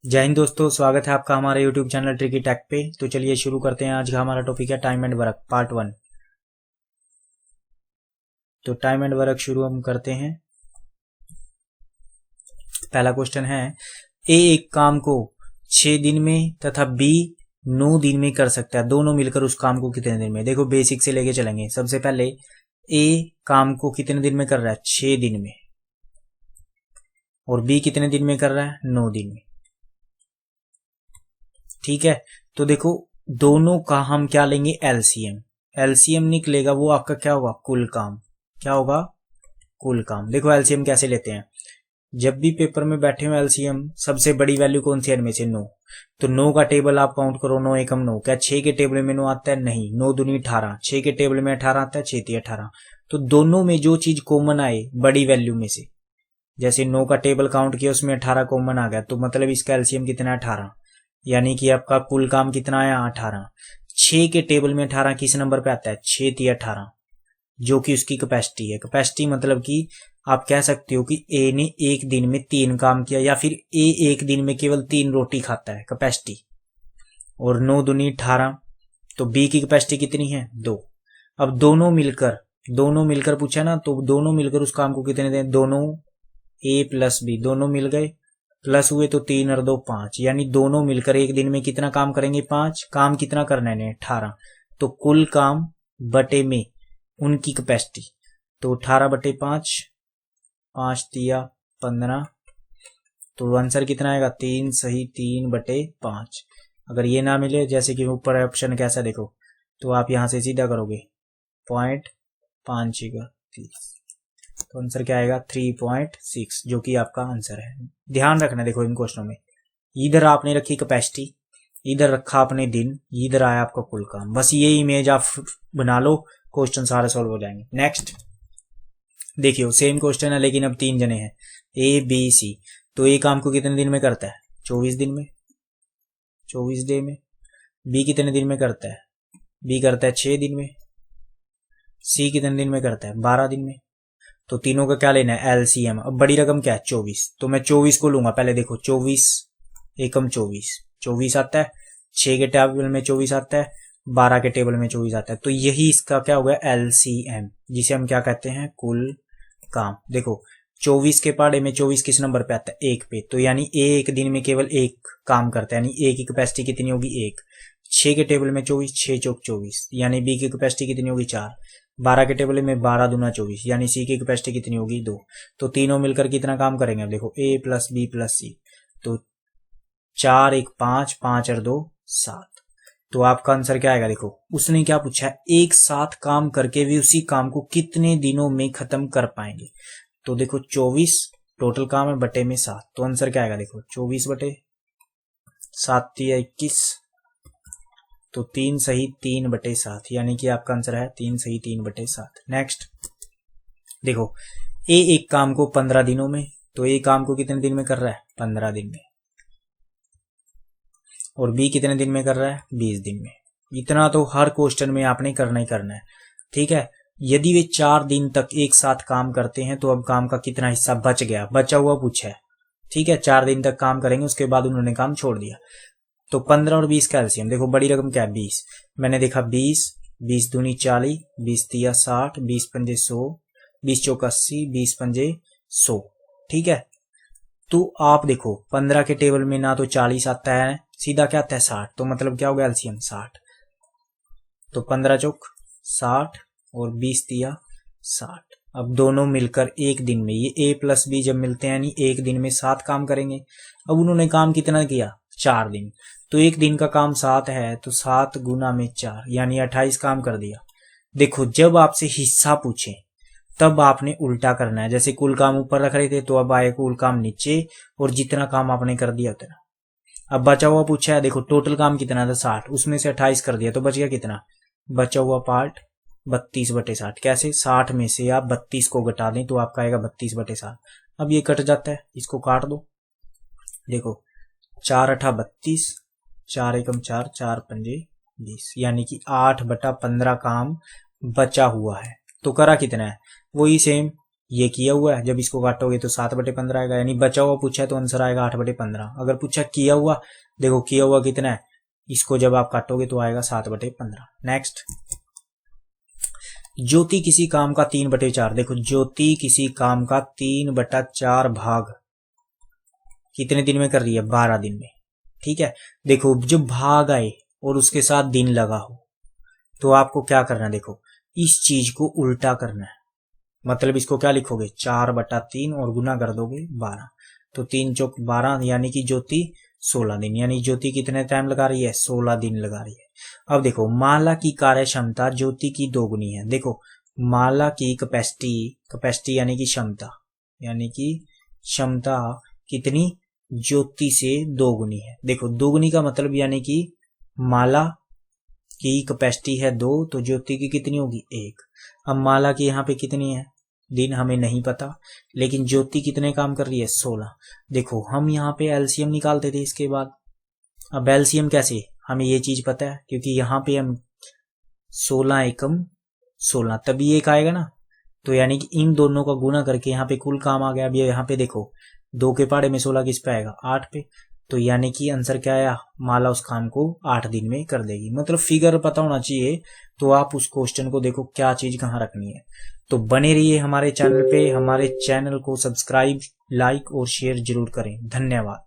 जय हिंद दोस्तों, स्वागत है आपका हमारे YouTube चैनल ट्रिकी टेक पे। तो चलिए शुरू करते हैं। आज का हमारा टॉपिक है टाइम एंड वर्क पार्ट 1। तो टाइम एंड वर्क शुरू हम करते हैं। पहला क्वेश्चन है, ए एक काम को 6 दिन में तथा बी 9 दिन में कर सकता है। दोनों मिलकर उस काम को कितने दिन में। देखो बेसिक से लेके चलेंगे। सबसे पहले ए काम को कितने दिन में कर रहा है, 6 दिन में, और बी कितने दिन में कर रहा है, 9 दिन में। ठीक है, तो देखो दोनों का हम क्या लेंगे, एलसीएम। एलसीएम निकलेगा वो आपका क्या होगा, कुल काम। क्या होगा, कुल काम। देखो एलसीएम कैसे लेते हैं, जब भी पेपर में बैठे हो एलसीएम सबसे बड़ी वैल्यू कौन सी है इनमें से, 9। तो 9 का टेबल आप काउंट करो, 9 एकम 9। क्या 6 के टेबल में 9 आता है, नहीं। 9 दूनी 18, 6 के टेबल में 18 आता है, 6 3 18। तो दोनों में जो चीज कॉमन आए बड़ी वैल्यू में से, जैसे 9 का टेबल काउंट किया उसमें 18 कॉमन आ गया, तो मतलब इसका एलसीएम कितना है, 18। यानी कि आपका कुल काम कितना आया, 18। 6 के टेबल में 18 किस नंबर पे आता है, 6 3 18, जो कि उसकी कैपेसिटी है। कैपेसिटी मतलब कि आप कह सकते हो कि ए ने एक दिन में 3 काम किया, या फिर ए एक दिन में केवल 3 रोटी खाता है, कैपेसिटी। और 9 दूनी 18, तो बी की कैपेसिटी कितनी है, 2। अब दोनों मिलकर पूछा ना, तो दोनों मिलकर उस काम को कितने दें, दोनों ए प्लस बी दोनों मिल गए, प्लस हुए तो 3 और 2 5, यानी दोनों मिलकर एक दिन में कितना काम करेंगे, 5। काम कितना करना है, 18। तो कुल काम बटे में उनकी कैपेसिटी, तो 18 बटे 5, 5 तिया 15। तो आंसर कितना आएगा, 3 सही 3 बटे 5। अगर ये ना मिले, जैसे कि ऊपर ऑप्शन कैसा देखो, तो आप यहां से सीधा करोगे 0.5 का 30, तो आंसर क्या आएगा, 3.6, जो कि आपका आंसर है। ध्यान रखना, देखो इन क्वेश्चनों में इधर आपने रखी कैपेसिटी, इधर रखा आपने दिन, इधर आया आपका कुल काम। बस ये इमेज आप बना लो, क्वेश्चन सारे सॉल्व हो जाएंगे। नेक्स्ट देखियो, सेम क्वेश्चन है लेकिन अब 3 जने हैं, ए बी सी। तो ए काम को कितने दिन में करता है, 24 दिन में, 24 डे में। बी कितने दिन में करता है, बी करता है 6 दिन में। सी कितने दिन में करता है, 12 दिन में। तो तीनों का क्या लेना है, एलसीएम। अब बड़ी रकम क्या है, 24। तो मैं 24 को लूंगा। पहले देखो 24 एकम 24 आता है, 6 के टेबल में 24 आता है, 12 के टेबल में 24 आता है। तो यही इसका क्या हो गया, एलसीएम, जिसे हम क्या कहते हैं, कुल काम। देखो 24 के पहाड़े में 24 किस नंबर पे आता है, 1 पे। तो यानी एक दिन में केवल एक काम करता है, यानी ए की कैपेसिटी कितनी होगी, 1। 6 के टेबल में 24, 6 चौक 24, यानी बी की कैपेसिटी कितनी होगी, 4। 12 के टेबल में 12 दूना 24, यानी सी की कैपेसिटी कितनी होगी, 2। तो तीनों मिलकर कितना काम करेंगे, अब देखो ए प्लस बी प्लस सी। तो 4 1 5, 5 और 2 7। तो आपका आंसर क्या आएगा, देखो उसने क्या पूछा है, एक साथ काम करके भी उसी काम को कितने दिनों में खत्म कर पाएंगे। तो देखो 24 टोटल काम है, बटे में 7। तो आंसर क्या आएगा, देखो 24 बटे 7 21, तो 3 सही 3 बटे 7, यानी कि आपका आंसर है 3 सही 3 बटे 7। नेक्स्ट देखो, ए एक काम को 15 दिनों में, तो ए काम को कितने दिन में कर रहा है, 15 दिन में। और बी कितने दिन में कर रहा है, 20 दिन में। इतना तो हर क्वेश्चन में आपने करना ही करना है, ठीक है। यदि वे 4 दिन तक एक साथ काम करते हैं, तो अब काम का कितना हिस्सा बच गया, बचा हुआ पूछा है, ठीक है। 4 दिन तक काम करेंगे, उसके बाद उन्होंने काम छोड़ दिया। तो 15 और 20 का एलसीएम, देखो बड़ी रकम क्या है, 20। मैंने देखा 20, 20 दूनी 40, 20 तिया 60, 20 पंजे 100, 20 चौक 80, 20 पंजे 100, ठीक है। तो आप देखो 15 के टेबल में ना तो 40 आता है, सीधा क्या आता है, 60। तो मतलब क्या होगा, एलसीएम 60। तो 15 चौक 60 और 20 तिया 60। अब दोनों मिलकर एक दिन में, ये ए प्लस बी जब मिलते हैं यानी एक दिन में 7 काम करेंगे। अब उन्होंने काम कितना किया, 4 दिन। तो एक दिन का काम 7 है, तो 7 गुना में 4, यानी 28 काम कर दिया। देखो जब आपसे हिस्सा पूछे तब आपने उल्टा करना है। जैसे कुल काम ऊपर रख रहे थे, तो अब आए कुल काम नीचे, और जितना काम आपने कर दिया उतना। अब बचा हुआ पूछा है, देखो टोटल काम कितना था, 60, उसमें से 28 कर दिया, तो बच गया कितना, बचा हुआ पार्ट 32 बटे 60। कैसे, 60 में से आप 32 को घटा दें तो आपका आएगा 32 बटे 7। अब ये कट जाता है, इसको काट दो। देखो 4 अठा 32, 4 एकम 4, 4 पंजे 20, यानी कि 8 बटा 15 काम बचा हुआ है। तो करा कितना है, वही सेम, ये किया हुआ है, जब इसको काटोगे तो 7/15 आएगा, यानी बचा हुआ पूछा है तो आंसर आएगा 8/15। अगर पूछा किया हुआ, देखो किया हुआ कितना है, इसको जब आप काटोगे तो आएगा 7/15। नेक्स्ट, ज्योति किसी काम का 3/4, देखो ज्योति किसी काम का 3/4 भाग कितने दिन में कर रही है, 12 दिन में। ठीक है, देखो जब भाग आए और उसके साथ दिन लगा हो तो आपको क्या करना है, देखो इस चीज को उल्टा करना है। मतलब इसको क्या लिखोगे, 4/3 और गुना कर दोगे 12, तो 3 चौक 12, यानी कि ज्योति 16 दिन, यानी ज्योति कितने टाइम लगा रही है, 16 दिन लगा रही है। अब देखो माला की कार्य क्षमता ज्योति की दोगुनी है। देखो माला की कैपेसिटी यानी कि क्षमता कितनी, ज्योति से दोगुनी है। देखो दोगुनी का मतलब यानी कि माला की कैपेसिटी है 2, तो ज्योति की कितनी होगी 1। अब माला की यहाँ पे कितनी है, दिन हमें नहीं पता, लेकिन ज्योति कितने काम कर रही है, 16। देखो हम यहाँ पे एलसीएम निकालते थे इसके बाद। अब एलसीएम कैसे, हमें ये चीज पता है क्योंकि यहाँ पे हम 16 एकम 16 तभी एक आएगा ना, तो यानी कि इन दोनों का गुना करके यहाँ पे कुल काम आ गया। अब यहाँ पे देखो 2 के पहाड़े में 16 किस पे आएगा, 8 पे, तो यानी कि आंसर क्या आया, माला उस काम को 8 दिन में कर देगी। मतलब फिगर पता होना चाहिए, तो आप उस क्वेश्चन को देखो क्या चीज कहाँ रखनी है। तो बने रहिए हमारे चैनल पे, हमारे चैनल को सब्सक्राइब, लाइक और शेयर जरूर करें। धन्यवाद।